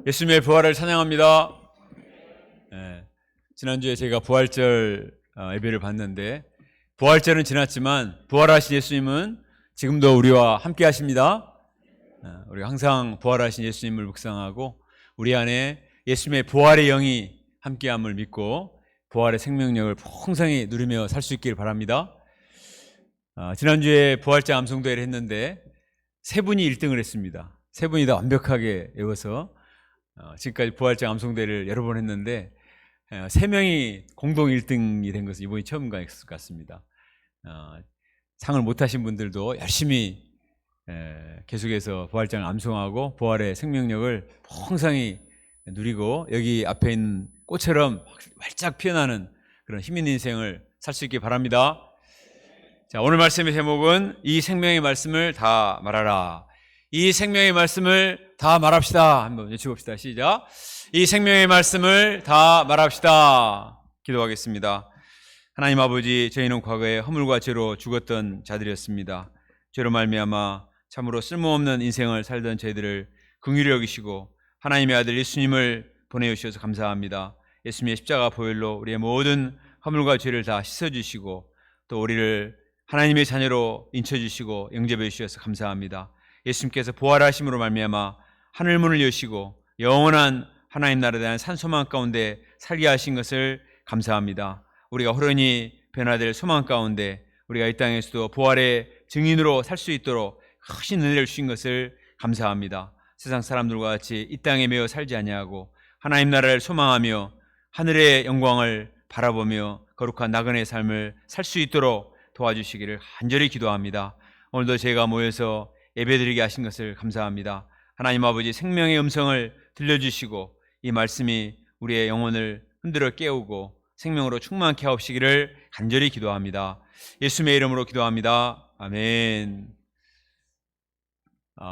예수님의 부활을 찬양합니다. 지난주에 제가 부활절 예배를 봤는데, 부활절은 지났지만 부활하신 예수님은 지금도 우리와 함께 하십니다. 우리가 항상 부활하신 예수님을 묵상하고 우리 안에 예수님의 부활의 영이 함께함을 믿고 부활의 생명력을 풍성히 누리며 살 수 있기를 바랍니다. 지난주에 부활절 암송대회를 했는데 세 분이 1등을 했습니다. 세 분이 다 완벽하게 외워서 지금까지 부활절 암송대회를 여러 번 했는데 세 명이 공동 1등이 된 것은 이번이 처음 같습니다. 상을 못하신 분들도 열심히 계속해서 부활절 암송하고 부활의 생명력을 풍성히 누리고 여기 앞에 있는 꽃처럼 활짝 피어나는 그런 힘있는 인생을 살 수 있기 바랍니다. 자, 오늘 말씀의 제목은 이 생명의 말씀을 다 말하라. 이 생명의 말씀을 다 말합시다. 한번 외쳐봅시다. 시작. 이 생명의 말씀을 다 말합시다. 기도하겠습니다. 하나님 아버지, 저희는 과거에 허물과 죄로 죽었던 자들이었습니다. 죄로 말미암아 참으로 쓸모없는 인생을 살던 저희들을 긍휼히 여기시고 하나님의 아들 예수님을 보내주셔서 감사합니다. 예수님의 십자가 보혈로 우리의 모든 허물과 죄를 다 씻어주시고 또 우리를 하나님의 자녀로 인쳐주시고 영접해 주셔서 감사합니다. 예수님께서 부활하심으로 말미암아 하늘문을 여시고 영원한 하나님 나라에 대한 산소망 가운데 살게 하신 것을 감사합니다. 우리가 호련히 변화될 소망 가운데 우리가 이 땅에서도 부활의 증인으로 살 수 있도록 크신 은혜를 주신 것을 감사합니다. 세상 사람들과 같이 이 땅에 매여 살지 아니하고 하나님 나라를 소망하며 하늘의 영광을 바라보며 거룩한 나그네의 삶을 살 수 있도록 도와주시기를 간절히 기도합니다. 오늘도 제가 모여서 예배드리게 하신 것을 감사합니다. 하나님 아버지, 생명의 음성을 들려주시고 이 말씀이 우리의 영혼을 흔들어 깨우고 생명으로 충만케 하옵시기를 간절히 기도합니다. 예수님의 이름으로 기도합니다. 아멘.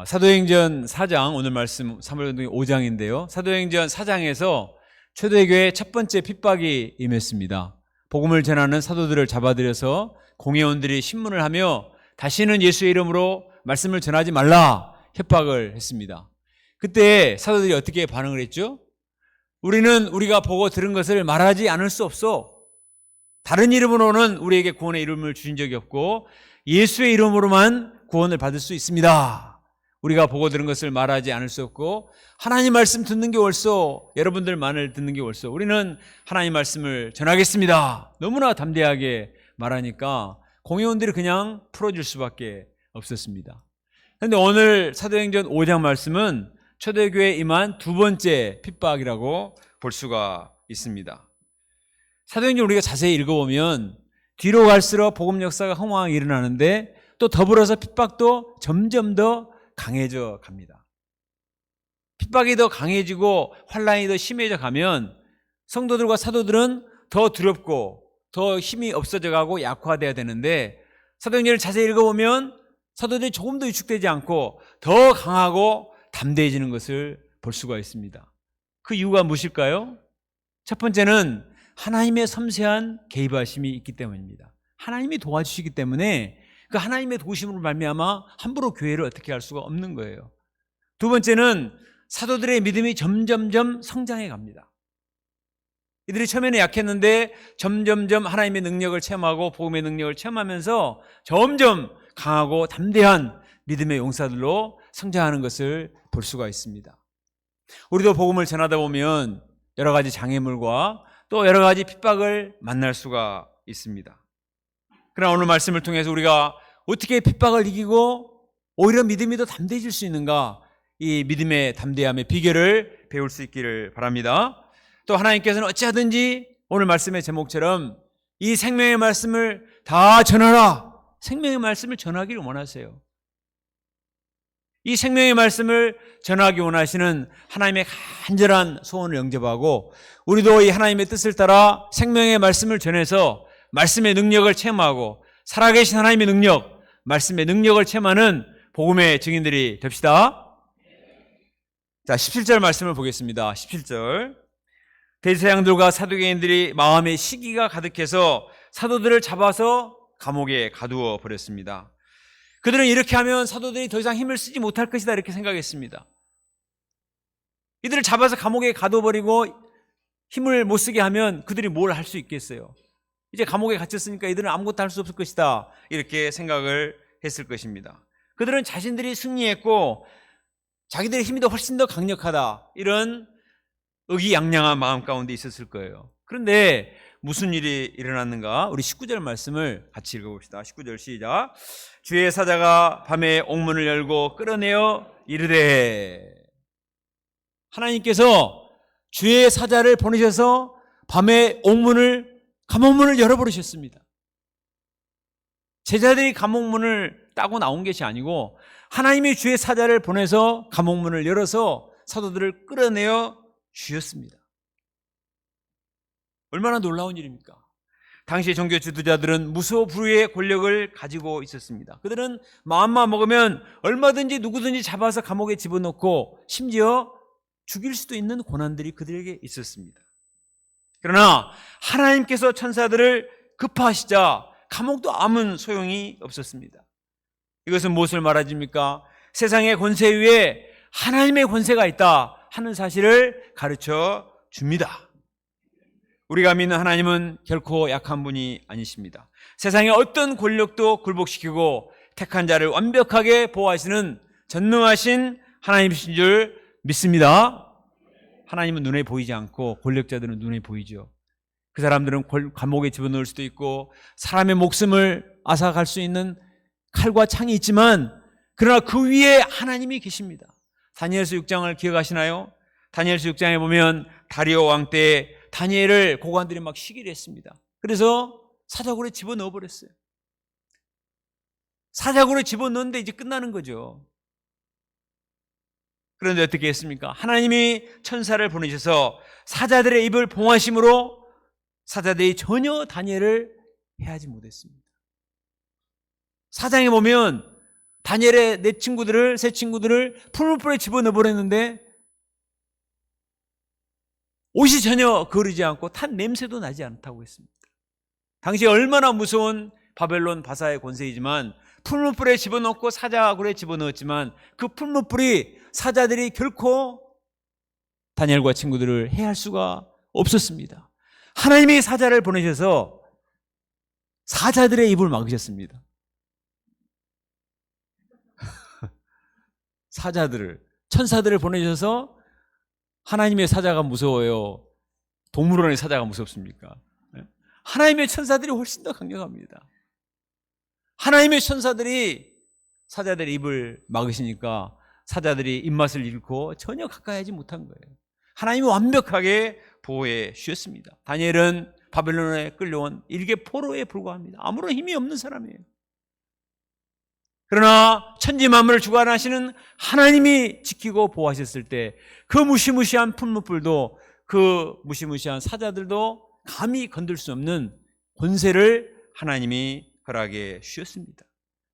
사도행전 4장, 오늘 말씀 사무엘전도 5장인데요. 사도행전 4장에서 초대교회 첫 번째 핍박이 임했습니다. 복음을 전하는 사도들을 잡아들여서 공회원들이 신문을 하며 다시는 예수의 이름으로 말씀을 전하지 말라 협박을 했습니다. 그때 사도들이 어떻게 반응을 했죠? 우리는 우리가 보고 들은 것을 말하지 않을 수 없어. 다른 이름으로는 우리에게 구원의 이름을 주신 적이 없고 예수의 이름으로만 구원을 받을 수 있습니다. 우리가 보고 들은 것을 말하지 않을 수 없고 하나님 말씀 듣는 게 옳소. 여러분들 말을 듣는 게 옳소. 우리는 하나님 말씀을 전하겠습니다. 너무나 담대하게 말하니까 공회원들이 그냥 풀어줄 수밖에 없었습니다. 그런데 오늘 사도행전 5장 말씀은 초대교회에 임한 두 번째 핍박이라고 볼 수가 있습니다. 사도행전 우리가 자세히 읽어보면 뒤로 갈수록 복음 역사가 흥황하게 일어나는데 또 더불어서 핍박도 점점 더 강해져 갑니다. 핍박이 더 강해지고 환난이 더 심해져 가면 성도들과 사도들은 더 두렵고 더 힘이 없어져 가고 약화돼야 되는데 사도행전을 자세히 읽어보면 사도들이 조금 더 위축되지 않고 더 강하고 담대해지는 것을 볼 수가 있습니다. 그 이유가 무엇일까요? 첫 번째는 하나님의 섬세한 개입하심이 있기 때문입니다. 하나님이 도와주시기 때문에 그 하나님의 도우심으로 말미암아 함부로 교회를 어떻게 할 수가 없는 거예요. 두 번째는 사도들의 믿음이 점점점 성장해 갑니다. 이들이 처음에는 약했는데 점점점 하나님의 능력을 체험하고 복음의 능력을 체험하면서 점점 강하고 담대한 믿음의 용사들로 성장하는 것을 볼 수가 있습니다. 우리도 복음을 전하다 보면 여러 가지 장애물과 또 여러 가지 핍박을 만날 수가 있습니다. 그러나 오늘 말씀을 통해서 우리가 어떻게 핍박을 이기고 오히려 믿음이 더 담대해질 수 있는가, 이 믿음의 담대함의 비결을 배울 수 있기를 바랍니다. 또 하나님께서는 어찌하든지 오늘 말씀의 제목처럼 이 생명의 말씀을 다 전하라, 생명의 말씀을 전하기를 원하세요. 이 생명의 말씀을 전하기 원하시는 하나님의 간절한 소원을 영접하고 우리도 이 하나님의 뜻을 따라 생명의 말씀을 전해서 말씀의 능력을 체험하고 살아계신 하나님의 능력, 말씀의 능력을 체험하는 복음의 증인들이 됩시다. 자, 17절 말씀을 보겠습니다. 17절. 대제사장들과 사두개인들이 마음에 시기가 가득해서 사도들을 잡아서 감옥에 가두어 버렸습니다. 그들은 이렇게 하면 사도들이 더 이상 힘을 쓰지 못할 것이다 이렇게 생각했습니다. 이들을 잡아서 감옥에 가둬버리고 힘을 못 쓰게 하면 그들이 뭘 할 수 있겠어요? 이제 감옥에 갇혔으니까 이들은 아무것도 할 수 없을 것이다, 이렇게 생각을 했을 것입니다. 그들은 자신들이 승리했고 자기들의 힘이 더 훨씬 더 강력하다, 이런 의기양양한 마음 가운데 있었을 거예요. 그런데 무슨 일이 일어났는가? 우리 19절 말씀을 같이 읽어봅시다. 19절 시작. 주의 사자가 밤에 옥문을 열고 끌어내어 이르되, 하나님께서 주의 사자를 보내셔서 밤에 감옥문을 열어버리셨습니다. 제자들이 감옥문을 따고 나온 것이 아니고 하나님이 주의 사자를 보내서 감옥문을 열어서 사도들을 끌어내어 주셨습니다. 얼마나 놀라운 일입니까? 당시 종교 지도자들은 무소불위의 권력을 가지고 있었습니다. 그들은 마음만 먹으면 얼마든지 누구든지 잡아서 감옥에 집어넣고 심지어 죽일 수도 있는 고난들이 그들에게 있었습니다. 그러나 하나님께서 천사들을 급파하시자 감옥도 아무 소용이 없었습니다. 이것은 무엇을 말해줍니까? 세상의 권세 위에 하나님의 권세가 있다 하는 사실을 가르쳐 줍니다. 우리가 믿는 하나님은 결코 약한 분이 아니십니다. 세상의 어떤 권력도 굴복시키고 택한 자를 완벽하게 보호하시는 전능하신 하나님이신 줄 믿습니다. 하나님은 눈에 보이지 않고 권력자들은 눈에 보이죠. 그 사람들은 감옥에 집어넣을 수도 있고 사람의 목숨을 앗아갈 수 있는 칼과 창이 있지만, 그러나 그 위에 하나님이 계십니다. 다니엘서 6장을 기억하시나요? 다니엘서 6장에 보면 다리오 왕 때 다니엘을 고관들이 막 시기를 했습니다. 그래서 사자굴에 집어넣어 버렸어요. 사자굴에 집어넣는데 이제 끝나는 거죠. 그런데 어떻게 했습니까? 하나님이 천사를 보내셔서 사자들의 입을 봉하심으로 사자들이 전혀 다니엘을 해하지 못했습니다. 사장에 보면 다니엘의 세 친구들을 풀무불에 집어넣어 버렸는데 옷이 전혀 거르지 않고 탄 냄새도 나지 않다고 했습니다. 당시 얼마나 무서운 바벨론 바사의 권세이지만 풀무불에 집어넣고 사자굴에 집어넣었지만 그 풀무불이 사자들이 결코 다니엘과 친구들을 해할 수가 없었습니다. 하나님이 사자를 보내셔서 사자들의 입을 막으셨습니다. 천사들을 보내셔서, 하나님의 사자가 무서워요? 동물원의 사자가 무섭습니까? 하나님의 천사들이 훨씬 더 강력합니다. 하나님의 천사들이 사자들의 입을 막으시니까 사자들이 입맛을 잃고 전혀 가까이 하지 못한 거예요. 하나님이 완벽하게 보호해 주셨습니다. 다니엘은 바벨론에 끌려온 일개 포로에 불과합니다. 아무런 힘이 없는 사람이에요. 그러나 천지 만물을 주관하시는 하나님이 지키고 보호하셨을 때 그 무시무시한 풀무불도 그 무시무시한 사자들도 감히 건들 수 없는 권세를 하나님이 허락해 주셨습니다.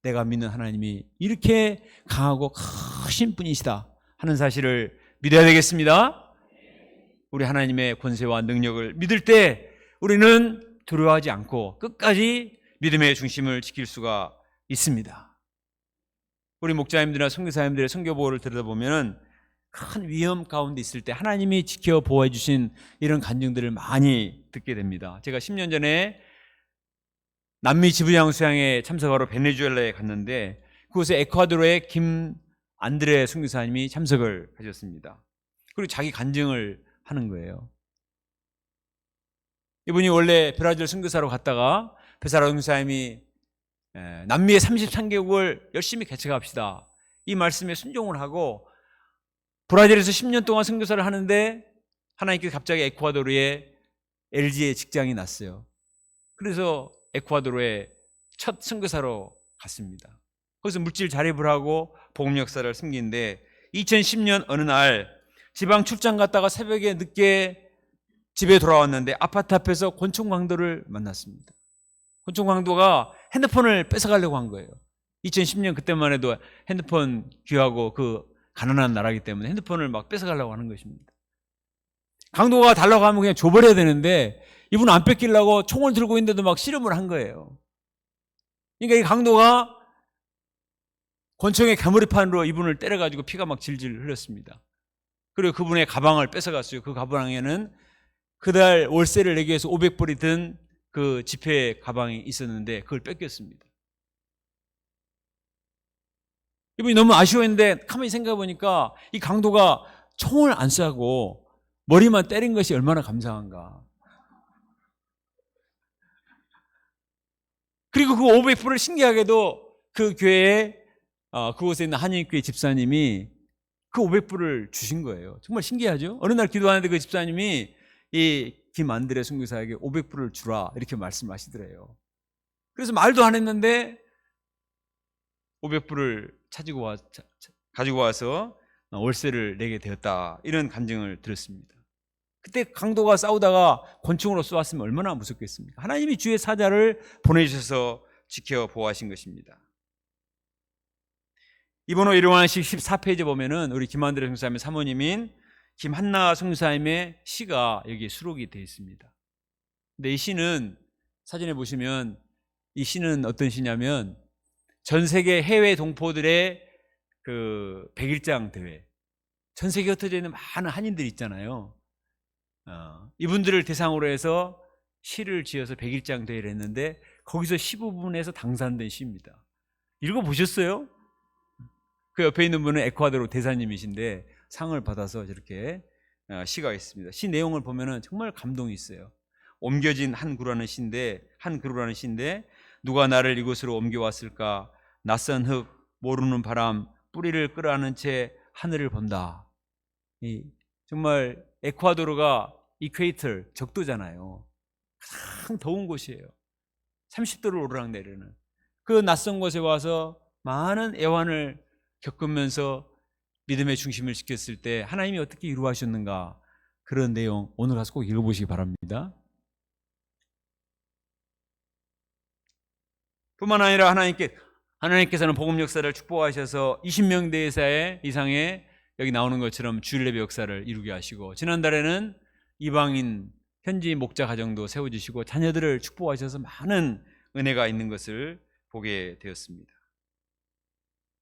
내가 믿는 하나님이 이렇게 강하고 크신 분이시다 하는 사실을 믿어야 되겠습니다. 우리 하나님의 권세와 능력을 믿을 때 우리는 두려워하지 않고 끝까지 믿음의 중심을 지킬 수가 있습니다. 우리 목자님들이나 선교사님들의 선교보호를 들여다보면 큰 위험 가운데 있을 때 하나님이 지켜 보호해 주신 이런 간증들을 많이 듣게 됩니다. 제가 10년 전에 남미 지부장 수양에 참석하러 베네수엘라에 갔는데 그곳에 에콰도르의 김 안드레 선교사님이 참석을 하셨습니다. 그리고 자기 간증을 하는 거예요. 이분이 원래 브라질 선교사로 갔다가 베사라 선교사님이 남미의 33개국을 열심히 개척합시다, 이 말씀에 순종을 하고 브라질에서 10년 동안 선교사를 하는데 하나님께서 갑자기 에콰도르에 LG에 직장이 났어요. 그래서 에콰도르에 첫 선교사로 갔습니다. 거기서 물질 자립을 하고 복음 역사를 섬기는데 2010년 어느 날 지방 출장 갔다가 새벽에 늦게 집에 돌아왔는데 아파트 앞에서 권총 강도를 만났습니다. 권총 강도가 핸드폰을 뺏어가려고 한 거예요. 2010년 그때만 해도 핸드폰 귀하고 그 가난한 나라이기 때문에 핸드폰을 막 뺏어가려고 하는 것입니다. 강도가 달라고 하면 그냥 줘버려야 되는데 이분은 안 뺏기려고 총을 들고 있는데도 막 씨름을 한 거예요. 그러니까 이 강도가 권총의 개머리판으로 이분을 때려가지고 피가 막 질질 흘렸습니다. 그리고 그분의 가방을 뺏어갔어요. 그 가방에는 그달 월세를 내기 위해서 500불이 든 그 지폐 가방이 있었는데 그걸 뺏겼습니다. 이분이 너무 아쉬워했는데 가만히 생각해 보니까 이 강도가 총을 안 쏴고 머리만 때린 것이 얼마나 감사한가. 그리고 그 500불을 신기하게도 그 교회에 그곳에 있는 한인교회 집사님이 그 500불을 주신 거예요. 정말 신기하죠? 어느 날 기도하는데 그 집사님이 이 김안드레 선교사에게 500불을 주라 이렇게 말씀하시더래요. 그래서 말도 안 했는데 500불을 가지고 와서 월세를 내게 되었다, 이런 간증을 들었습니다. 그때 강도가 싸우다가 권총으로 쏘았으면 얼마나 무섭겠습니까? 하나님이 주의 사자를 보내주셔서 지켜보호하신 것입니다. 이번호 1호하나씩 14페이지 보면은 우리 김한드레 선교사님의 사모님인 김한나 선교사님의 시가 여기에 수록이 되어 있습니다. 근데 이 시는 사진에 보시면 이 시는 어떤 시냐면 전 세계 해외 동포들의 그 백일장 대회, 전 세계에 흩어져 있는 많은 한인들이 있잖아요. 이분들을 대상으로 해서 시를 지어서 백일장 대회를 했는데 거기서 시 부분에서 당선된 시입니다. 읽어보셨어요? 그 옆에 있는 분은 에콰도르 대사님이신데 상을 받아서 저렇게 시가 있습니다. 시 내용을 보면은 정말 감동이 있어요. 옮겨진 한 그루라는 시인데 누가 나를 이곳으로 옮겨왔을까? 낯선 흙, 모르는 바람, 뿌리를 끌어안은 채 하늘을 본다. 정말 에콰도르가 이퀘이터 적도잖아요. 가장 더운 곳이에요. 30도를 오르락내리는 그 낯선 곳에 와서 많은 애환을 겪으면서 믿음의 중심을 지켰을 때 하나님이 어떻게 이루하셨는가, 그런 내용 오늘 가서 꼭 읽어보시기 바랍니다. 뿐만 아니라 하나님께서는 복음 역사를 축복하셔서 20명 대회사의 이상의 여기 나오는 것처럼 주일 예배 역사를 이루게 하시고, 지난달에는 이방인 현지 목자 가정도 세워주시고 자녀들을 축복하셔서 많은 은혜가 있는 것을 보게 되었습니다.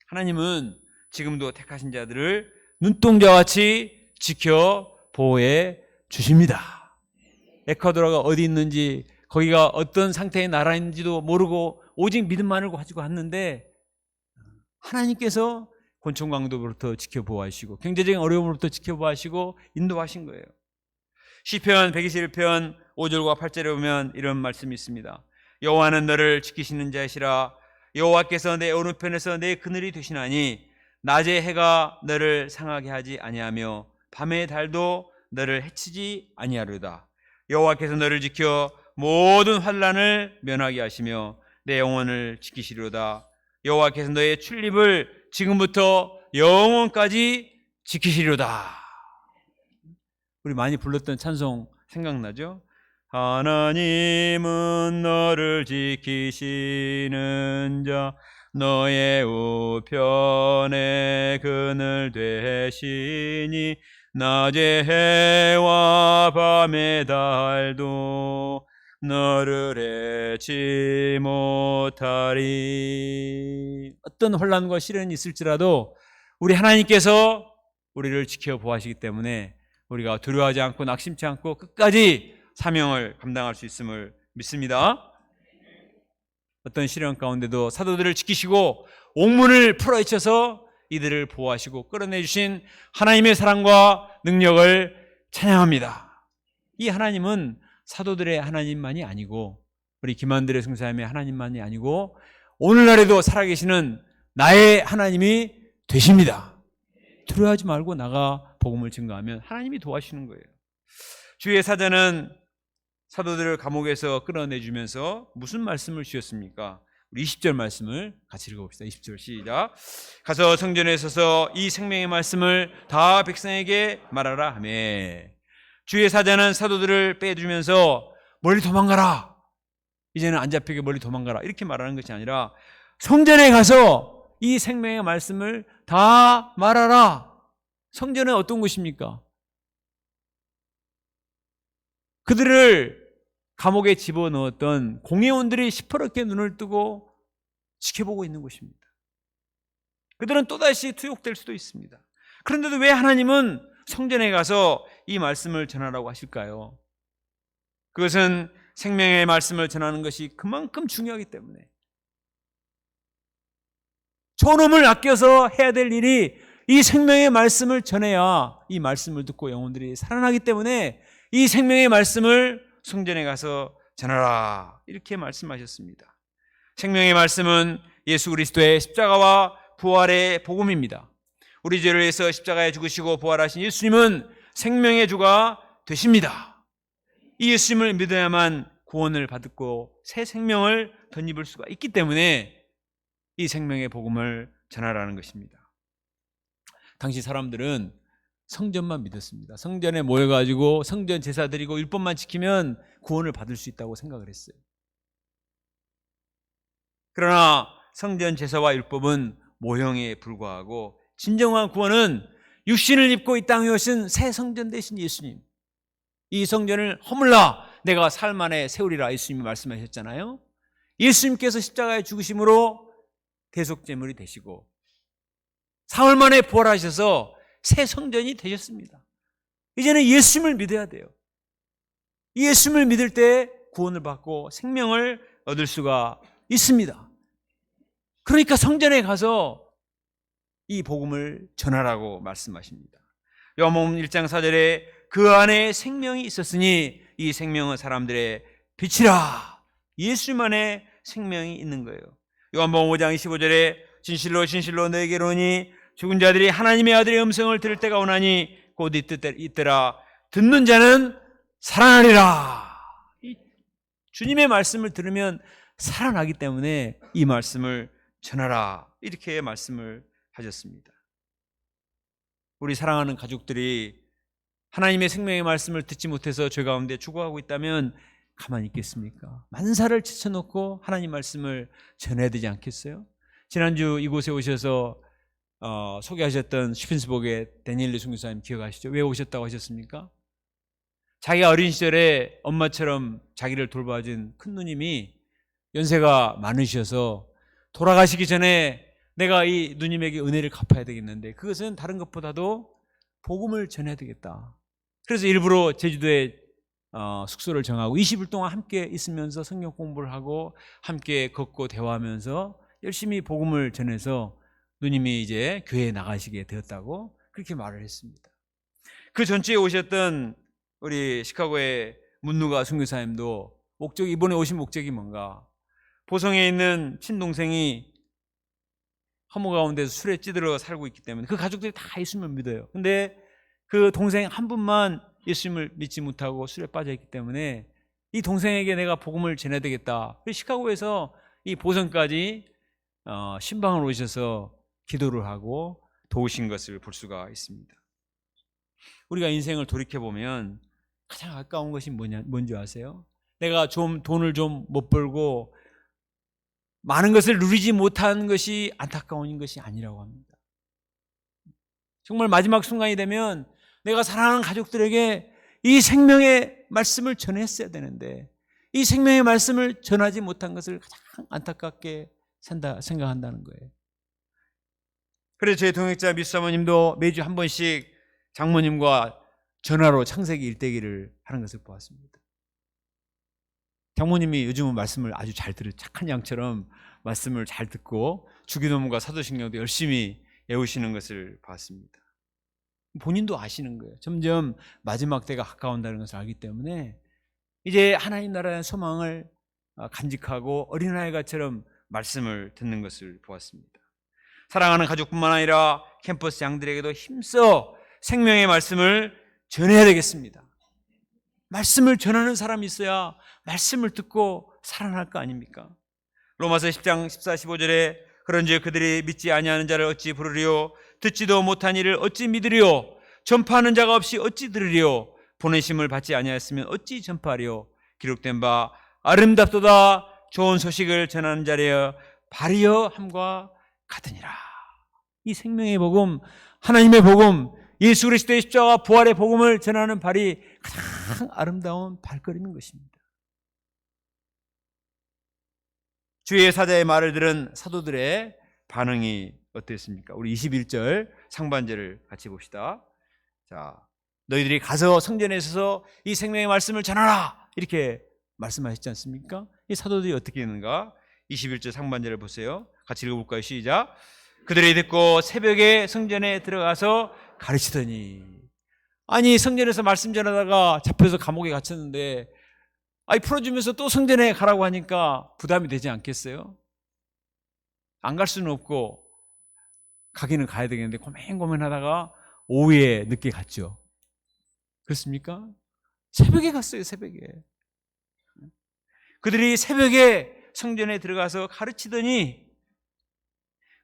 하나님은 지금도 택하신 자들을 눈동자같이 지켜 보호해 주십니다. 에콰도르가 어디 있는지, 거기가 어떤 상태의 나라인지도 모르고 오직 믿음만을 가지고 왔는데 하나님께서 권총 강도로부터 지켜보호하시고 경제적인 어려움으로부터 지켜보호하시고 인도하신 거예요. 시편 121편 5절과 8절에 보면 이런 말씀이 있습니다. 여호와는 너를 지키시는 자이시라. 여호와께서 내 오른편에서 내 그늘이 되시나니 낮의 해가 너를 상하게 하지 아니하며 밤의 달도 너를 해치지 아니하리로다. 여호와께서 너를 지켜 모든 환난을 면하게 하시며 내 영혼을 지키시리로다. 여호와께서 너의 출입을 지금부터 영원까지 지키시리로다. 우리 많이 불렀던 찬송 생각나죠? 하나님은 너를 지키시는 자, 너의 우편에 그늘 되시니 낮의 해와 밤의 달도 너를 해치 못하리. 어떤 혼란과 시련이 있을지라도 우리 하나님께서 우리를 지켜보시기 때문에 우리가 두려워하지 않고 낙심치 않고 끝까지 사명을 감당할 수 있음을 믿습니다. 어떤 시련 가운데도 사도들을 지키시고 옥문을 풀어헤쳐서 이들을 보호하시고 끌어내주신 하나님의 사랑과 능력을 찬양합니다. 이 하나님은 사도들의 하나님만이 아니고 우리 김한드레 선교사님의 하나님만이 아니고 오늘날에도 살아계시는 나의 하나님이 되십니다. 두려워하지 말고 나가 복음을 증거하면 하나님이 도와주시는 거예요. 주의 사자는 사도들을 감옥에서 끌어내주면서 무슨 말씀을 주셨습니까? 우리 20절 말씀을 같이 읽어봅시다. 20절 시작. 가서 성전에 서서 이 생명의 말씀을 다 백성에게 말하라 하며, 주의 사자는 사도들을 빼주면서 멀리 도망가라, 이제는 안 잡히게 멀리 도망가라, 이렇게 말하는 것이 아니라 성전에 가서 이 생명의 말씀을 다 말하라. 성전은 어떤 곳입니까? 그들을 감옥에 집어넣었던 공회원들이 시퍼렇게 눈을 뜨고 지켜보고 있는 곳입니다. 그들은 또다시 투옥될 수도 있습니다. 그런데도 왜 하나님은 성전에 가서 이 말씀을 전하라고 하실까요? 그것은 생명의 말씀을 전하는 것이 그만큼 중요하기 때문에 존엄을 아껴서 해야 될 일이 이 생명의 말씀을 전해야 이 말씀을 듣고 영혼들이 살아나기 때문에 이 생명의 말씀을 성전에 가서 전하라 이렇게 말씀하셨습니다. 생명의 말씀은 예수 그리스도의 십자가와 부활의 복음입니다. 우리 죄를 위해서 십자가에 죽으시고 부활하신 예수님은 생명의 주가 되십니다. 이 예수님을 믿어야만 구원을 받고 새 생명을 덧입을 수가 있기 때문에 이 생명의 복음을 전하라는 것입니다. 당시 사람들은 성전만 믿었습니다. 성전에 모여가지고 성전 제사 드리고 율법만 지키면 구원을 받을 수 있다고 생각을 했어요. 그러나 성전 제사와 율법은 모형에 불과하고 진정한 구원은 육신을 입고 이 땅에 오신 새 성전 되신 예수님, 이 성전을 허물라 내가 사흘 만에 세우리라 예수님이 말씀하셨잖아요. 예수님께서 십자가에 죽으심으로 대속제물이 되시고 사흘 만에 부활하셔서 새 성전이 되셨습니다. 이제는 예수님을 믿어야 돼요. 예수님을 믿을 때 구원을 받고 생명을 얻을 수가 있습니다. 그러니까 성전에 가서 이 복음을 전하라고 말씀하십니다. 요한복음 1장 4절에 그 안에 생명이 있었으니 이 생명은 사람들의 빛이라. 예수님 안에 생명이 있는 거예요. 요한복음 5장 25절에 진실로 진실로 너에게 이르노니 죽은 자들이 하나님의 아들의 음성을 들을 때가 오나니 곧 이때라 듣는 자는 살아나리라. 주님의 말씀을 들으면 살아나기 때문에 이 말씀을 전하라 이렇게 말씀을 하셨습니다. 우리 사랑하는 가족들이 하나님의 생명의 말씀을 듣지 못해서 죄 가운데 죽어가고 있다면 가만히 있겠습니까? 만사를 제쳐놓고 하나님 말씀을 전해야 되지 않겠어요? 지난주 이곳에 오셔서 소개하셨던 슈핀스복의 데니엘리 선교사님 기억하시죠? 왜 오셨다고 하셨습니까? 자기가 어린 시절에 엄마처럼 자기를 돌봐준 큰 누님이 연세가 많으셔서 돌아가시기 전에 내가 이 누님에게 은혜를 갚아야 되겠는데 그것은 다른 것보다도 복음을 전해야 되겠다. 그래서 일부러 제주도에 숙소를 정하고 20일 동안 함께 있으면서 성경 공부를 하고 함께 걷고 대화하면서 열심히 복음을 전해서 누님이 이제 교회에 나가시게 되었다고 그렇게 말을 했습니다. 그 전주에 오셨던 우리 시카고의 문누가 선교사님도 이번에 오신 목적이 뭔가, 보성에 있는 친동생이 허무 가운데서 술에 찌들어 살고 있기 때문에 그 가족들이 다 예수님을 믿어요. 근데 그 동생 한 분만 예수님을 믿지 못하고 술에 빠져 있기 때문에 이 동생에게 내가 복음을 전해야 되겠다. 시카고에서 이 보성까지 신방을 오셔서 기도를 하고 도우신 것을 볼 수가 있습니다. 우리가 인생을 돌이켜보면 가장 아까운 것이 뭔지 아세요? 내가 좀 돈을 좀 못 벌고 많은 것을 누리지 못한 것이 안타까운 것이 아니라고 합니다. 정말 마지막 순간이 되면 내가 사랑하는 가족들에게 이 생명의 말씀을 전했어야 되는데 이 생명의 말씀을 전하지 못한 것을 가장 안타깝게 생각한다는 거예요. 그래서 제 동역자 미수 사모님도 매주 한 번씩 장모님과 전화로 창세기 일대기를 하는 것을 보았습니다. 장모님이 요즘은 말씀을 아주 잘 들을 착한 양처럼 말씀을 잘 듣고 주기도문과 사도신경도 열심히 외우시는 것을 봤습니다. 본인도 아시는 거예요. 점점 마지막 때가 가까운다는 것을 알기 때문에 이제 하나님 나라의 소망을 간직하고 어린아이가처럼 말씀을 듣는 것을 보았습니다. 사랑하는 가족뿐만 아니라 캠퍼스 양들에게도 힘써 생명의 말씀을 전해야 되겠습니다. 말씀을 전하는 사람이 있어야 말씀을 듣고 살아날 거 아닙니까? 로마서 10장 14, 15절에 그런즉 그들이 믿지 아니하는 자를 어찌 부르리요? 듣지도 못한 이를 어찌 믿으리요? 전파하는 자가 없이 어찌 들으리요? 보내심을 받지 아니하였으면 어찌 전파하리요? 기록된 바 아름답도다 좋은 소식을 전하는 자리여 발이여 함과 같으니라. 이 생명의 복음, 하나님의 복음, 예수 그리스도의 십자가 부활의 복음을 전하는 발이 가장 아름다운 발걸음인 것입니다. 주의 사자의 말을 들은 사도들의 반응이 어땠습니까? 우리 21절 상반절을 같이 봅시다. 자, 너희들이 가서 성전에 있어서 이 생명의 말씀을 전하라 이렇게 말씀하셨지 않습니까? 이 사도들이 어떻게 했는가? 21절 상반절을 보세요. 같이 읽어볼까요? 시작. 그들이 듣고 새벽에 성전에 들어가서 가르치더니. 아니, 성전에서 말씀 전하다가 잡혀서 감옥에 갇혔는데 풀어주면서 또 성전에 가라고 하니까 부담이 되지 않겠어요? 안 갈 수는 없고 가기는 가야 되겠는데 고민하다가 오후에 늦게 갔죠. 그렇습니까? 새벽에 갔어요. 새벽에. 그들이 새벽에 성전에 들어가서 가르치더니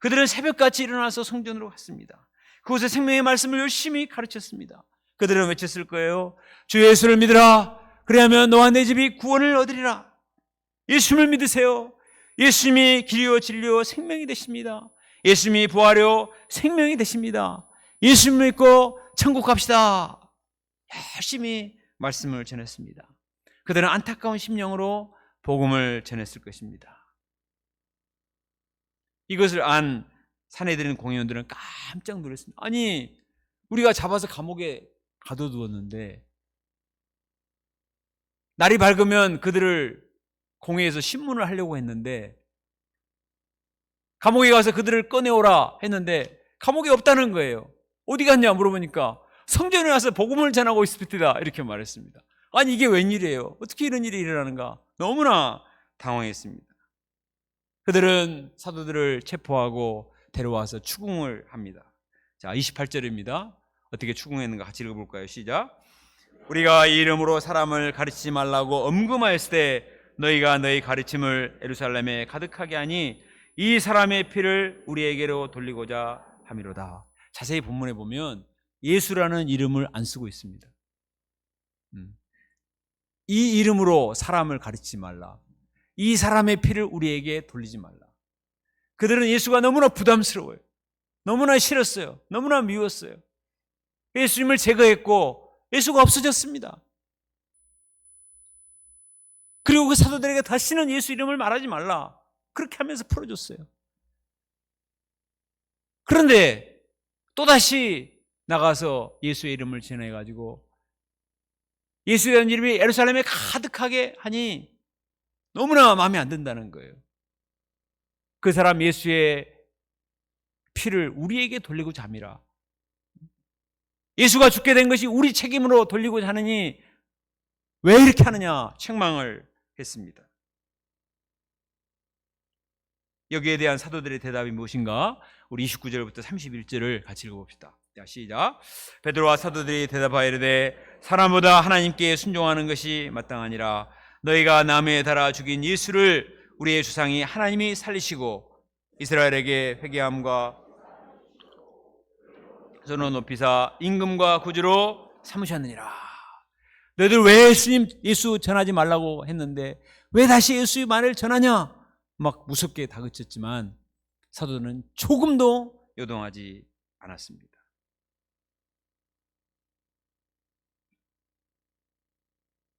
그들은 새벽같이 일어나서 성전으로 갔습니다. 그곳에 생명의 말씀을 열심히 가르쳤습니다. 그들은 외쳤을 거예요. 주 예수를 믿으라. 그래야면 너와 내 집이 구원을 얻으리라. 예수님을 믿으세요. 예수님이 길이요 진리요 생명이 되십니다. 예수님이 부활이요 생명이 되십니다. 예수님 믿고 천국 갑시다. 열심히 말씀을 전했습니다. 그들은 안타까운 심령으로 복음을 전했을 것입니다. 이것을 안 사내들인 공회원들은 깜짝 놀랐습니다. 아니, 우리가 잡아서 감옥에 가둬두었는데 날이 밝으면 그들을 공회에서 신문을 하려고 했는데 감옥에 가서 그들을 꺼내오라 했는데 감옥에 없다는 거예요. 어디 갔냐 물어보니까 성전에 와서 복음을 전하고 있습니다 이렇게 말했습니다. 아니, 이게 웬일이에요? 어떻게 이런 일이 일어나는가? 너무나 당황했습니다. 그들은 사도들을 체포하고 데려와서 추궁을 합니다. 자, 28절입니다. 어떻게 추궁했는가 같이 읽어볼까요? 시작. 우리가 이 이름으로 사람을 가르치지 말라고 엄금하였을 때 너희가 너희 가르침을 예루살렘에 가득하게 하니 이 사람의 피를 우리에게로 돌리고자 함이로다. 자세히 본문에 보면 예수라는 이름을 안 쓰고 있습니다. 이 이름으로 사람을 가르치지 말라. 이 사람의 피를 우리에게 돌리지 말라. 그들은 예수가 너무나 부담스러워요. 너무나 싫었어요. 너무나 미웠어요. 예수님을 제거했고 예수가 없어졌습니다. 그리고 그 사도들에게 다시는 예수 이름을 말하지 말라. 그렇게 하면서 풀어줬어요. 그런데 또다시 나가서 예수의 이름을 전해가지고 예수의 이름이 예루살렘에 가득하게 하니 너무나 마음에 안 든다는 거예요. 그 사람 예수의 피를 우리에게 돌리고자 함이라. 예수가 죽게 된 것이 우리 책임으로 돌리고자 하느니 왜 이렇게 하느냐 책망을 했습니다. 여기에 대한 사도들의 대답이 무엇인가? 우리 29절부터 31절을 같이 읽어봅시다. 자, 시작. 베드로와 사도들이 대답하여 이르되 사람보다 하나님께 순종하는 것이 마땅하니라. 너희가 남에 달아 죽인 예수를 우리의 조상이 하나님이 살리시고 이스라엘에게 회개함과 손을 높이사 임금과 구주로 삼으셨느니라. 너희들 왜 예수 전하지 말라고 했는데 왜 다시 예수의 말을 전하냐? 막 무섭게 다그쳤지만 사도들은 조금도 요동하지 않았습니다.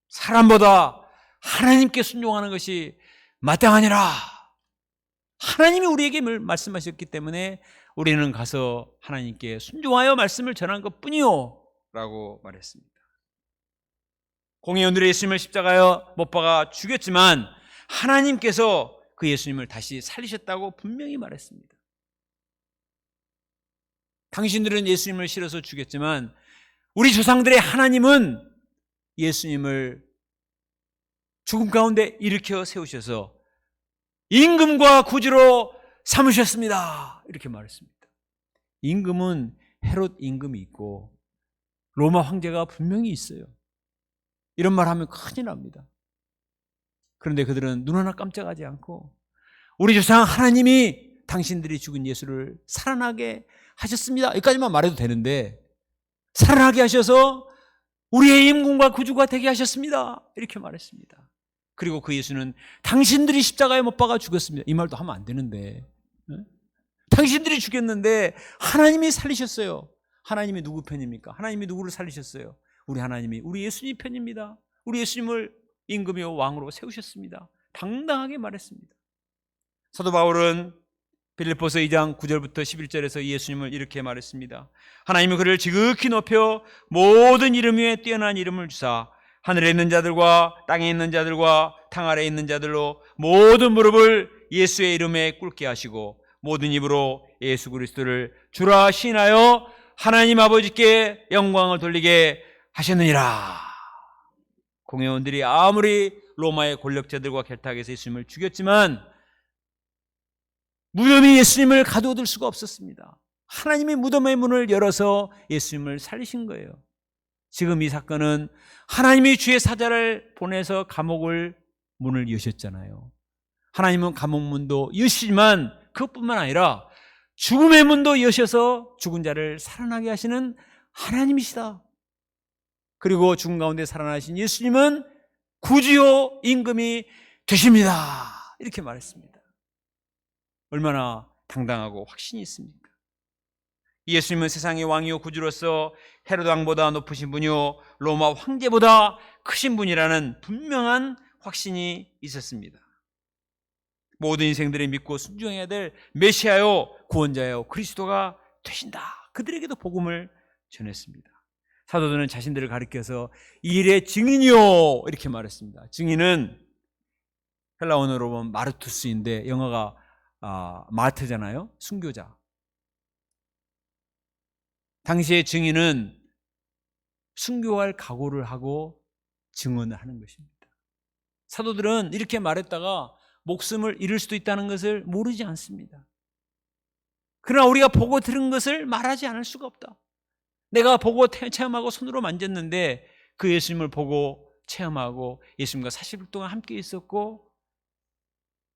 사람보다 하나님께 순종하는 것이 마땅하니라. 하나님이 우리에게 말씀하셨기 때문에 우리는 가서 하나님께 순종하여 말씀을 전한 것뿐이요 라고 말했습니다. 공회원들이 예수님을 십자가에 못 박아 죽였지만 하나님께서 그 예수님을 다시 살리셨다고 분명히 말했습니다. 당신들은 예수님을 싫어서 죽였지만 우리 조상들의 하나님은 예수님을 죽음 가운데 일으켜 세우셔서 임금과 구주로 삼으셨습니다. 이렇게 말했습니다. 임금은 헤롯 임금이 있고 로마 황제가 분명히 있어요. 이런 말 하면 큰일 납니다. 그런데 그들은 눈 하나 깜짝하지 않고 우리 조상 하나님이 당신들이 죽은 예수를 살아나게 하셨습니다. 여기까지만 말해도 되는데 살아나게 하셔서 우리의 임금과 구주가 되게 하셨습니다. 이렇게 말했습니다. 그리고 그 예수는 당신들이 십자가에 못 박아 죽였습니다. 이 말도 하면 안 되는데 당신들이 죽였는데 하나님이 살리셨어요. 하나님이 누구 편입니까? 하나님이 누구를 살리셨어요? 우리 하나님이 우리 예수님 편입니다. 우리 예수님을 임금이요 왕으로 세우셨습니다. 당당하게 말했습니다. 사도 바울은 빌립보서 2장 9절부터 11절에서 예수님을 이렇게 말했습니다. 하나님은 그를 지극히 높여 모든 이름 위에 뛰어난 이름을 주사 하늘에 있는 자들과 땅에 있는 자들과 땅 아래에 있는 자들로 모든 무릎을 예수의 이름에 꿇게 하시고 모든 입으로 예수 그리스도를 주라 시인하여 하나님 아버지께 영광을 돌리게 하셨느니라. 공회원들이 아무리 로마의 권력자들과 결탁해서 예수님을 죽였지만 무덤이 예수님을 가두어둘 수가 없었습니다. 하나님이 무덤의 문을 열어서 예수님을 살리신 거예요. 지금 이 사건은 하나님이 주의 사자를 보내서 감옥을 문을 여셨잖아요. 하나님은 감옥 문도 여시지만 그것뿐만 아니라 죽음의 문도 여셔서 죽은 자를 살아나게 하시는 하나님이시다. 그리고 죽은 가운데 살아나신 예수님은 구주요 임금이 되십니다. 이렇게 말했습니다. 얼마나 당당하고 확신이 있습니까? 예수님은 세상의 왕이요 구주로서 헤로드 왕보다 높으신 분이요 로마 황제보다 크신 분이라는 분명한 확신이 있었습니다. 모든 인생들이 믿고 순종해야 될 메시아요 구원자요 그리스도가 되신다. 그들에게도 복음을 전했습니다. 사도들은 자신들을 가리켜서 이 일의 증인이요 이렇게 말했습니다. 증인은 헬라 언어로 보면 마르투스인데 영어가 마르트잖아요. 순교자. 당시의 증인은 순교할 각오를 하고 증언을 하는 것입니다. 사도들은 이렇게 말했다가 목숨을 잃을 수도 있다는 것을 모르지 않습니다. 그러나 우리가 보고 들은 것을 말하지 않을 수가 없다. 내가 보고 체험하고 손으로 만졌는데 그 예수님을 보고 체험하고 예수님과 40일 동안 함께 있었고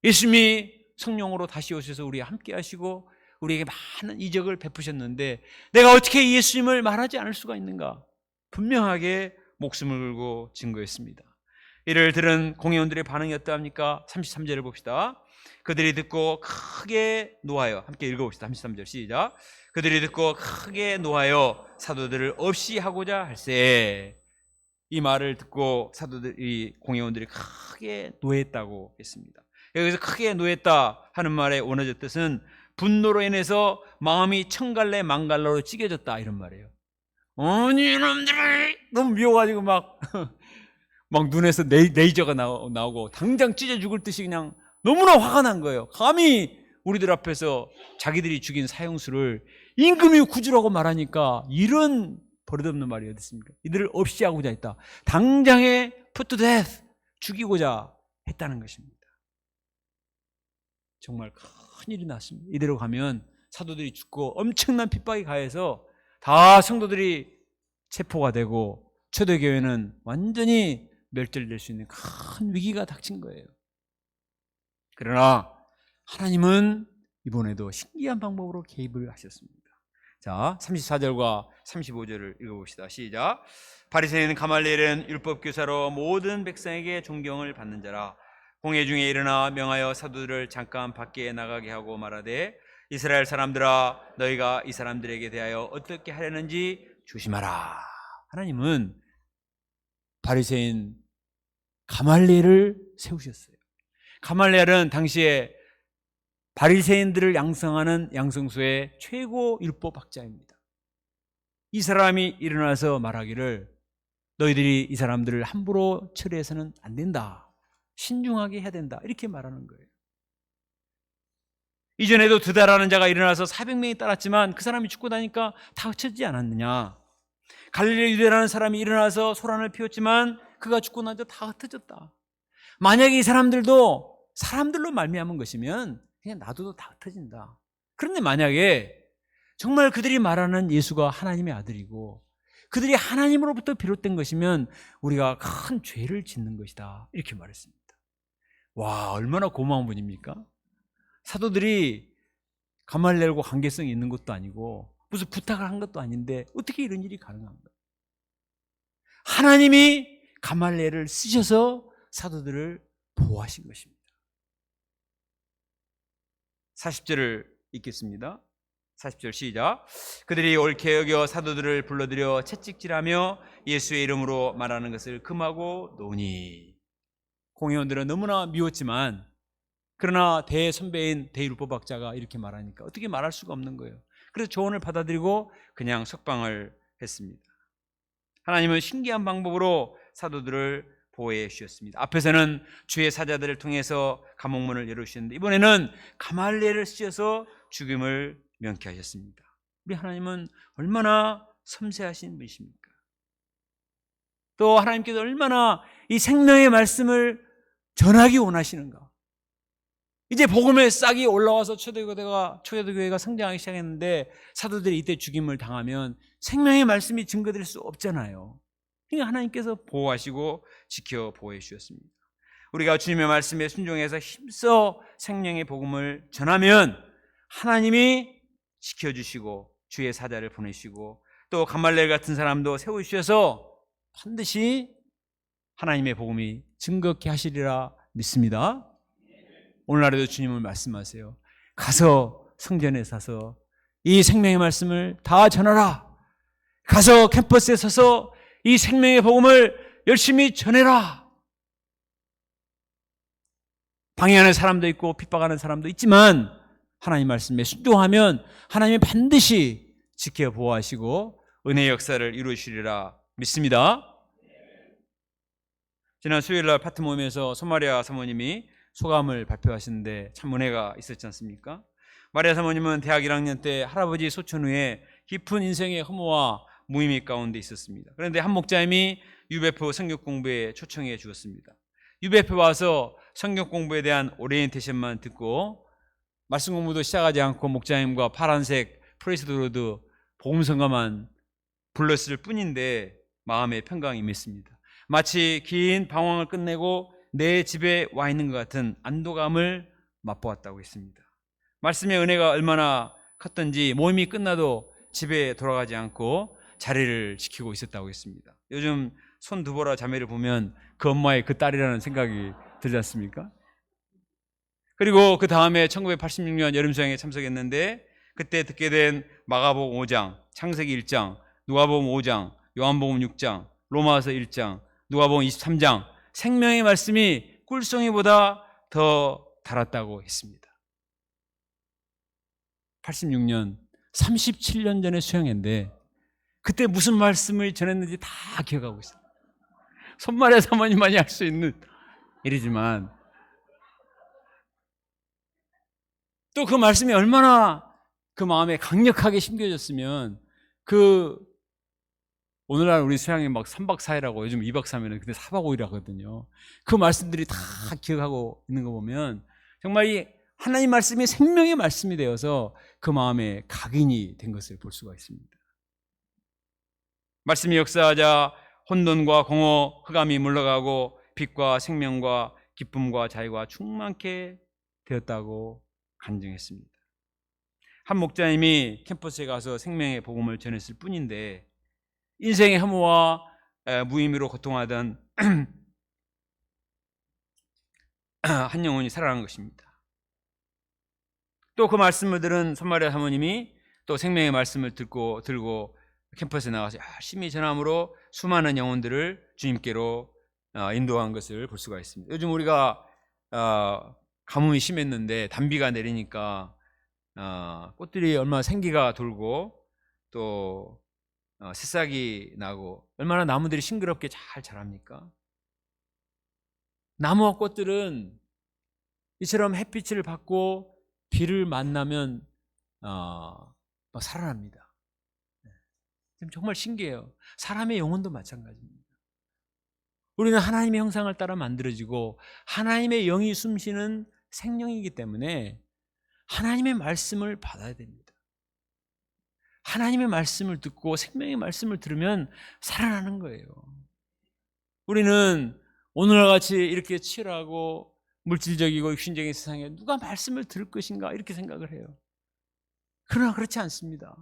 예수님이 성령으로 다시 오셔서 우리와 함께 하시고 우리에게 많은 이적을 베푸셨는데 내가 어떻게 예수님을 말하지 않을 수가 있는가? 분명하게 목숨을 걸고 증거했습니다. 이를 들은 공회원들의 반응이 어떠합니까? 33절을 봅시다. 그들이 듣고 크게 노하여 함께 읽어봅시다. 33절 시작. 그들이 듣고 크게 노하여 사도들을 없이 하고자 할세. 이 말을 듣고 사도들이 공회원들이 크게 노했다고 했습니다. 여기서 크게 노했다 하는 말의 원어적 뜻은 분노로 인해서 마음이 천갈래 만갈래로 찢겨졌다 이런 말이에요. 아니 이놈들이 너무 미워가지고 막 눈에서 레이저가 나오고 당장 찢어 죽을 듯이 그냥 너무나 화가 난 거예요. 감히 우리들 앞에서 자기들이 죽인 사형수를 임금이 구주라고 말하니까 이런 버릇없는 말이 어디 있습니까? 이들을 없이 하고자 했다. 당장에 put to death 죽이고자 했다는 것입니다. 정말 큰일이 났습니다. 이대로 가면 사도들이 죽고 엄청난 핍박이 가해서 다 성도들이 체포가 되고 초대교회는 완전히 멸절될 수 있는 큰 위기가 닥친 거예요. 그러나 하나님은 이번에도 신기한 방법으로 개입을 하셨습니다. 자, 34절과 35절을 읽어봅시다. 시작. 바리새인 가말리엘은 율법교사로 모든 백성에게 존경을 받는 자라. 공회 중에 일어나 명하여 사도들을 잠깐 밖에 나가게 하고 말하되 이스라엘 사람들아 너희가 이 사람들에게 대하여 어떻게 하려는지 조심하라. 하나님은 바리새인 가말리엘을 세우셨어요. 가말리엘은 당시에 바리새인들을 양성하는 양성소의 최고 율법학자입니다. 이 사람이 일어나서 말하기를 너희들이 이 사람들을 함부로 처리해서는 안 된다. 신중하게 해야 된다. 이렇게 말하는 거예요. 이전에도 드다라는 자가 일어나서 400명이 따랐지만 그 사람이 죽고 나니까 다 흩어지지 않았느냐. 갈릴리 유대라는 사람이 일어나서 소란을 피웠지만 그가 죽고 나서 다 흩어졌다. 만약에 이 사람들도 사람들로 말미암은 것이면 그냥 놔둬도 다 흩어진다. 그런데 만약에 정말 그들이 말하는 예수가 하나님의 아들이고 그들이 하나님으로부터 비롯된 것이면 우리가 큰 죄를 짓는 것이다. 이렇게 말했습니다. 와, 얼마나 고마운 분입니까? 사도들이 가말리엘과 관계성이 있는 것도 아니고 무슨 부탁을 한 것도 아닌데 어떻게 이런 일이 가능한가? 하나님이 가말리엘을 쓰셔서 사도들을 보호하신 것입니다. 40절을 읽겠습니다. 40절 시작. 그들이 옳게 여겨 사도들을 불러들여 채찍질하며 예수의 이름으로 말하는 것을 금하고 노니. 공회원들은 너무나 미웠지만 그러나 대선배인 대율법학자가 이렇게 말하니까 어떻게 말할 수가 없는 거예요. 그래서 조언을 받아들이고 그냥 석방을 했습니다. 하나님은 신기한 방법으로 사도들을 보호해 주셨습니다. 앞에서는 주의 사자들을 통해서 감옥문을 열어주셨는데 이번에는 가말리엘을 쓰셔서 죽임을 명쾌하셨습니다. 우리 하나님은 얼마나 섬세하신 분이십니까? 또 하나님께서 얼마나 이 생명의 말씀을 전하기 원하시는가? 이제 복음의 싹이 올라와서 초대교회가 성장하기 시작했는데 사도들이 이때 죽임을 당하면 생명의 말씀이 증거될 수 없잖아요. 그러니까 하나님께서 보호하시고 지켜 보호해 주셨습니다. 우리가 주님의 말씀에 순종해서 힘써 생명의 복음을 전하면 하나님이 지켜주시고 주의 사자를 보내시고 또 가말리엘 같은 사람도 세우셔서 반드시 하나님의 복음이 증거케 하시리라 믿습니다. 오늘날에도 주님은 말씀하세요. 가서 성전에 서서 이 생명의 말씀을 다 전하라. 가서 캠퍼스에 서서 이 생명의 복음을 열심히 전해라. 방해하는 사람도 있고 핍박하는 사람도 있지만 하나님 말씀에 순종하면 하나님이 반드시 지켜 보호하시고 은혜의 역사를 이루시리라 믿습니다. 지난 수요일날 파트 모임에서 소마리아 사모님이 소감을 발표하시는데 참 은혜가 있었지 않습니까? 마리아 사모님은 대학 1학년 때 할아버지 소천 후에 깊은 인생의 허무와 무의미 가운데 있었습니다. 그런데 한 목자님이 UBF 성경 공부에 초청해 주었습니다. UBF 와서 성경 공부에 대한 오리엔테이션만 듣고 말씀 공부도 시작하지 않고 목자님과 파란색 프레이스 로드 복음성가만 불렀을 뿐인데 마음의 평강이 임했습니다. 마치 긴 방황을 끝내고 내 집에 와 있는 것 같은 안도감을 맛보았다고 했습니다. 말씀의 은혜가 얼마나 컸던지 모임이 끝나도 집에 돌아가지 않고 자리를 지키고 있었다고 했습니다. 요즘 손두보라 자매를 보면 그 엄마의 그 딸이라는 생각이 들지 않습니까? 그리고 그 다음에 1986년 여름수양에 참석했는데 그때 듣게 된 마가복음 5장, 창세기 1장, 누가복음 5장, 요한복음 6장, 로마서 1장, 누가복음 23장 생명의 말씀이 꿀송이보다 더 달았다고 했습니다. 86년 37년 전에 수양회인데 그때 무슨 말씀을 전했는지 다 기억하고 있어요. 손마리아 사모님만이 할 수 있는 일이지만 또 그 말씀이 얼마나 그 마음에 강력하게 심겨졌으면 오늘날 우리 수양이 막 3박 4일하고 요즘 2박 3일은 근데 4박 5일 하거든요. 그 말씀들이 다 기억하고 있는 거 보면 정말 이 하나님 말씀이 생명의 말씀이 되어서 그 마음에 각인이 된 것을 볼 수가 있습니다. 말씀이 역사하자 혼돈과 공허, 흑암이 물러가고 빛과 생명과 기쁨과 자유가 충만케 되었다고 간증했습니다. 한 목자님이 캠퍼스에 가서 생명의 복음을 전했을 뿐인데 인생의 허무와 무의미로 고통하던 한 영혼이 살아난 것입니다. 또 그 말씀을 들은 손마리아 사모님이 또 생명의 말씀을 들고 캠퍼스에 나가서 열심히 전함으로 수많은 영혼들을 주님께로 인도한 것을 볼 수가 있습니다. 요즘 우리가 가뭄이 심했는데 단비가 내리니까 꽃들이 얼마나 생기가 돌고 또 새싹이 나고 얼마나 나무들이 싱그럽게 잘 자랍니까? 나무와 꽃들은 이처럼 햇빛을 받고 비를 만나면 막 살아납니다. 정말 신기해요. 사람의 영혼도 마찬가지입니다. 우리는 하나님의 형상을 따라 만들어지고 하나님의 영이 숨쉬는 생명이기 때문에 하나님의 말씀을 받아야 됩니다. 하나님의 말씀을 듣고 생명의 말씀을 들으면 살아나는 거예요. 우리는 오늘날 같이 이렇게 치열하고 물질적이고 육신적인 세상에 누가 말씀을 들을 것인가 이렇게 생각을 해요. 그러나 그렇지 않습니다.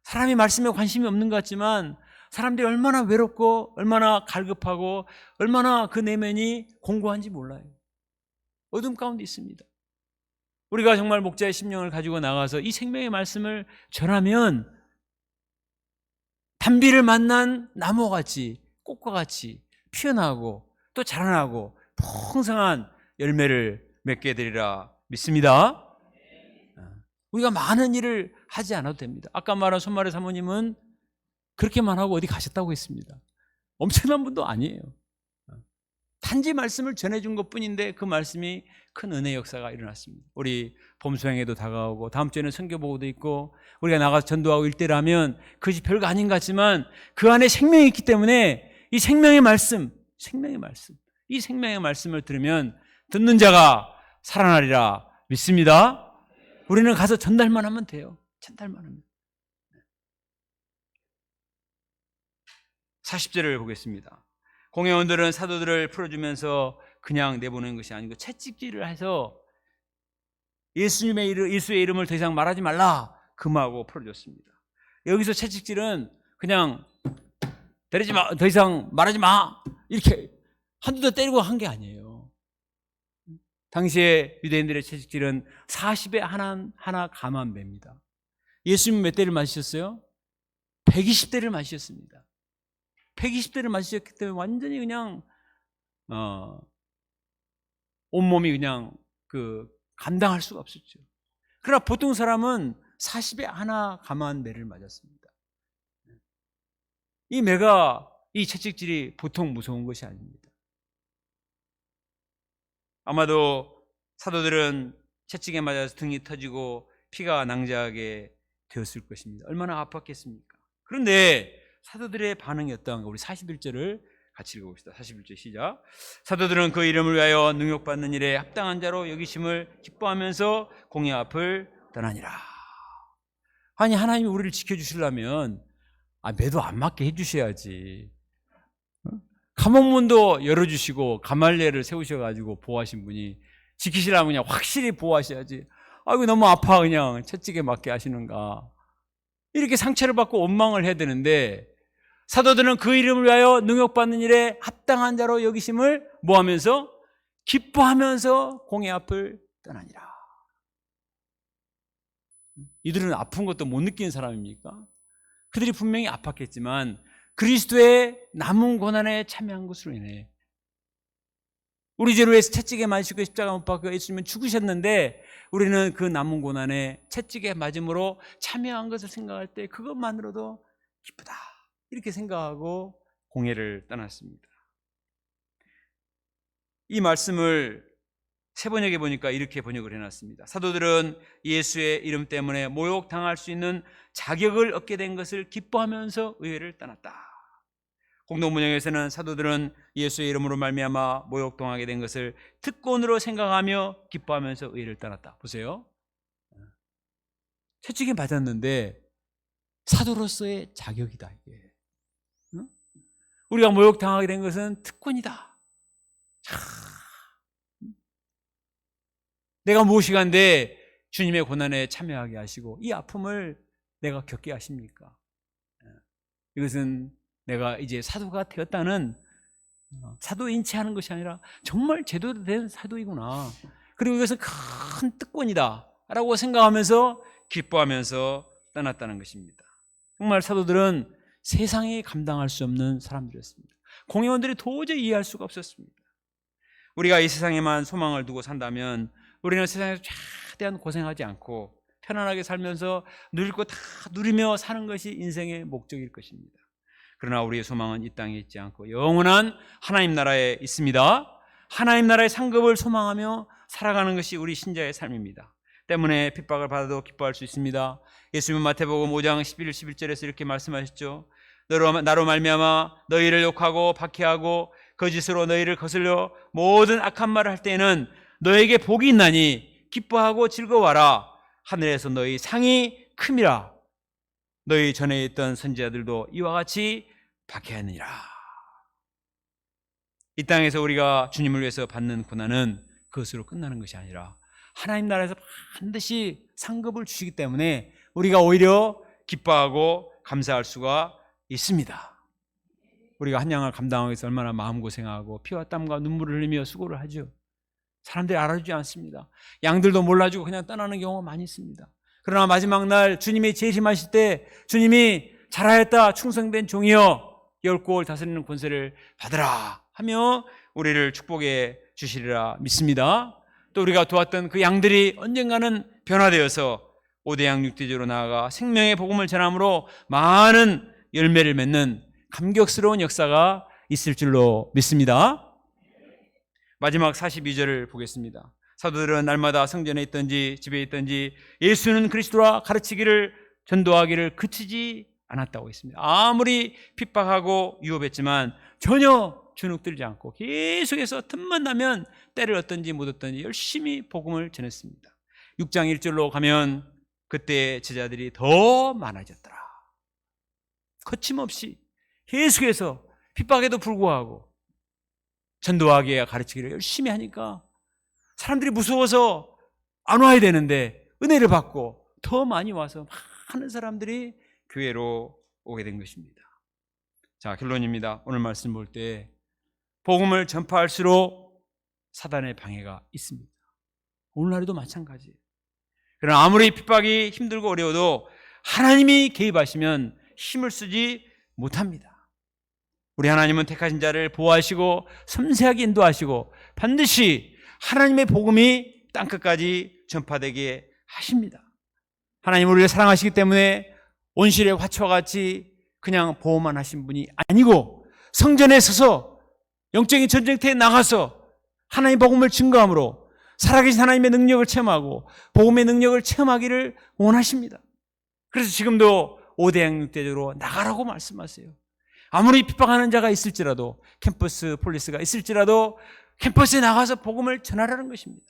사람이 말씀에 관심이 없는 것 같지만 사람들이 얼마나 외롭고 얼마나 갈급하고 얼마나 그 내면이 공고한지 몰라요. 어둠 가운데 있습니다. 우리가 정말 목자의 심령을 가지고 나가서 이 생명의 말씀을 전하면 단비를 만난 나무와 같이 꽃과 같이 피어나고 또 자라나고 풍성한 열매를 맺게 되리라 믿습니다. 우리가 많은 일을 하지 않아도 됩니다. 아까 말한 손마래 사모님은 그렇게만 하고 어디 가셨다고 했습니다. 엄청난 분도 아니에요. 단지 말씀을 전해준 것뿐인데 그 말씀이 큰 은혜 역사가 일어났습니다. 우리 봄수양에도 다가오고 다음 주에는 선교보고도 있고 우리가 나가서 전도하고 일대를 하면 그것이 별거 아닌 것 같지만 그 안에 생명이 있기 때문에 이 생명의 말씀, 이 생명의 말씀을 들으면 듣는 자가 살아나리라 믿습니다. 우리는 가서 전달만 하면 돼요. 전달만 하면. 40절을 보겠습니다. 공회원들은 사도들을 풀어주면서 그냥 내보내는 것이 아니고 채찍질을 해서 예수의 이름을 더 이상 말하지 말라 금하고 풀어줬습니다. 여기서 채찍질은 그냥 때리지 마, 더 이상 말하지 마 이렇게 한두 대 때리고 한 게 아니에요. 당시에 유대인들의 채찍질은 40에 하나 감한 배입니다. 예수님은 몇 대를 맞으셨어요? 120대를 맞으셨습니다. 120대를 맞으셨기 때문에 완전히 그냥 온몸이 그냥 감당할 수가 없었죠. 그러나 보통 사람은 40에 하나 감한 매를 맞았습니다. 이 매가, 이 채찍질이 보통 무서운 것이 아닙니다. 아마도 사도들은 채찍에 맞아서 등이 터지고 피가 낭자하게 되었을 것입니다. 얼마나 아팠겠습니까? 그런데 사도들의 반응이 어떠한가? 우리 41절을 같이 읽어봅시다. 41절 시작. 사도들은 그 이름을 위하여 능욕받는 일에 합당한 자로 여기심을 기뻐하면서 공회 앞을 떠나니라. 아니 하나님이 우리를 지켜주시려면 매도 안 맞게 해주셔야지. 감옥문도 열어주시고 가말리엘을 세우셔가지고 보호하신 분이 지키시려면 그냥 확실히 보호하셔야지. 아이고 너무 아파 그냥 채찍에 맞게 하시는가. 이렇게 상처를 받고 원망을 해야 되는데 사도들은 그 이름을 위하여 능욕받는 일에 합당한 자로 여기심을 뭐하면서? 기뻐하면서 공회 앞을 떠나니라. 이들은 아픈 것도 못 느끼는 사람입니까? 그들이 분명히 아팠겠지만 그리스도의 남은 고난에 참여한 것으로 인해 우리 죄로 해서 채찍에 맞으시고 십자가 못 박혀 예수님은 죽으셨는데 우리는 그 남은 고난에 채찍에 맞음으로 참여한 것을 생각할 때 그것만으로도 기쁘다 이렇게 생각하고 공회를 떠났습니다. 이 말씀을 세 번역에 보니까 이렇게 번역을 해놨습니다. 사도들은 예수의 이름 때문에 모욕당할 수 있는 자격을 얻게 된 것을 기뻐하면서 의회를 떠났다. 공동번역에서는 사도들은 예수의 이름으로 말미암아 모욕당하게 된 것을 특권으로 생각하며 기뻐하면서 의회를 떠났다. 보세요. 채찍에 맞았는데 사도로서의 자격이다 이게. 우리가 모욕당하게 된 것은 특권이다. 내가 무엇이간데 주님의 고난에 참여하게 하시고 이 아픔을 내가 겪게 하십니까? 이것은 내가 이제 사도가 되었다는 사도 인치하는 것이 아니라 정말 제대로 된 사도이구나. 그리고 이것은 큰 특권이다 라고 생각하면서 기뻐하면서 떠났다는 것입니다. 정말 사도들은 세상이 감당할 수 없는 사람들이었습니다. 공회원들이 도저히 이해할 수가 없었습니다. 우리가 이 세상에만 소망을 두고 산다면 우리는 세상에서 최대한 고생하지 않고 편안하게 살면서 누릴 거 다 누리며 사는 것이 인생의 목적일 것입니다. 그러나 우리의 소망은 이 땅에 있지 않고 영원한 하나님 나라에 있습니다. 하나님 나라의 상급을 소망하며 살아가는 것이 우리 신자의 삶입니다. 때문에 핍박을 받아도 기뻐할 수 있습니다. 예수님은 마태복음 5장 11, 11절에서 이렇게 말씀하셨죠. 나로 말미암아 너희를 욕하고 박해하고 거짓으로 너희를 거슬려 모든 악한 말을 할 때에는 너에게 복이 있나니 기뻐하고 즐거워하라. 하늘에서 너희 상이 큼이라. 너희 전에 있던 선지자들도 이와 같이 박해하느니라. 이 땅에서 우리가 주님을 위해서 받는 고난은 그것으로 끝나는 것이 아니라 하나님 나라에서 반드시 상급을 주시기 때문에 우리가 오히려 기뻐하고 감사할 수가 있습니다. 우리가 한 양을 감당하기 위해서 얼마나 마음고생하고 피와 땀과 눈물을 흘리며 수고를 하죠. 사람들이 알아주지 않습니다. 양들도 몰라주고 그냥 떠나는 경우가 많이 있습니다. 그러나 마지막 날 주님이 재림하실 때 주님이 잘하였다 충성된 종이여 열골 다스리는 권세를 받으라 하며 우리를 축복해 주시리라 믿습니다. 또 우리가 도왔던 그 양들이 언젠가는 변화되어서 5대양 6대조로 나아가 생명의 복음을 전함으로 많은 열매를 맺는 감격스러운 역사가 있을 줄로 믿습니다. 마지막 42절을 보겠습니다. 사도들은 날마다 성전에 있든지 집에 있든지 예수는 그리스도라 가르치기를 전도하기를 그치지 않았다고 했습니다. 아무리 핍박하고 유업했지만 전혀 주눅들지 않고 계속해서 틈만 나면 때를 얻든지 못 얻든지 열심히 복음을 전했습니다. 6장 1절로 가면 그때 제자들이 더 많아졌더라. 거침없이 계속해서 핍박에도 불구하고 전도하기에 가르치기를 열심히 하니까 사람들이 무서워서 안 와야 되는데 은혜를 받고 더 많이 와서 많은 사람들이 교회로 오게 된 것입니다. 자, 결론입니다. 오늘 말씀 볼 때 복음을 전파할수록 사단의 방해가 있습니다. 오늘날에도 마찬가지예요. 그러나 아무리 핍박이 힘들고 어려워도 하나님이 개입하시면 힘을 쓰지 못합니다. 우리 하나님은 택하신 자를 보호하시고 섬세하게 인도하시고 반드시 하나님의 복음이 땅끝까지 전파되게 하십니다. 하나님 우리를 사랑하시기 때문에 온실의 화초와 같이 그냥 보호만 하신 분이 아니고 성전에 서서 영적인 전쟁터에 나가서 하나님의 복음을 증거함으로 살아계신 하나님의 능력을 체험하고 복음의 능력을 체험하기를 원하십니다. 그래서 지금도 5대양 6대조로 나가라고 말씀하세요. 아무리 핍박하는 자가 있을지라도 캠퍼스 폴리스가 있을지라도 캠퍼스에 나가서 복음을 전하라는 것입니다.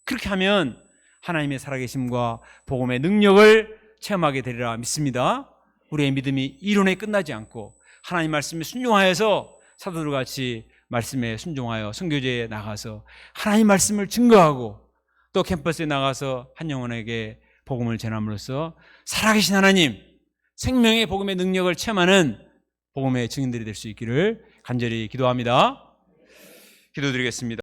그렇게 하면 하나님의 살아계심과 복음의 능력을 체험하게 되리라 믿습니다. 우리의 믿음이 이론에 끝나지 않고 하나님 말씀에 순종하여서 사도들 같이 말씀에 순종하여 선교제에 나가서 하나님 말씀을 증거하고 또 캠퍼스에 나가서 한 영혼에게 복음을 전함으로써 살아계신 하나님 생명의 복음의 능력을 체험하는 복음의 증인들이 될 수 있기를 간절히 기도합니다. 기도드리겠습니다.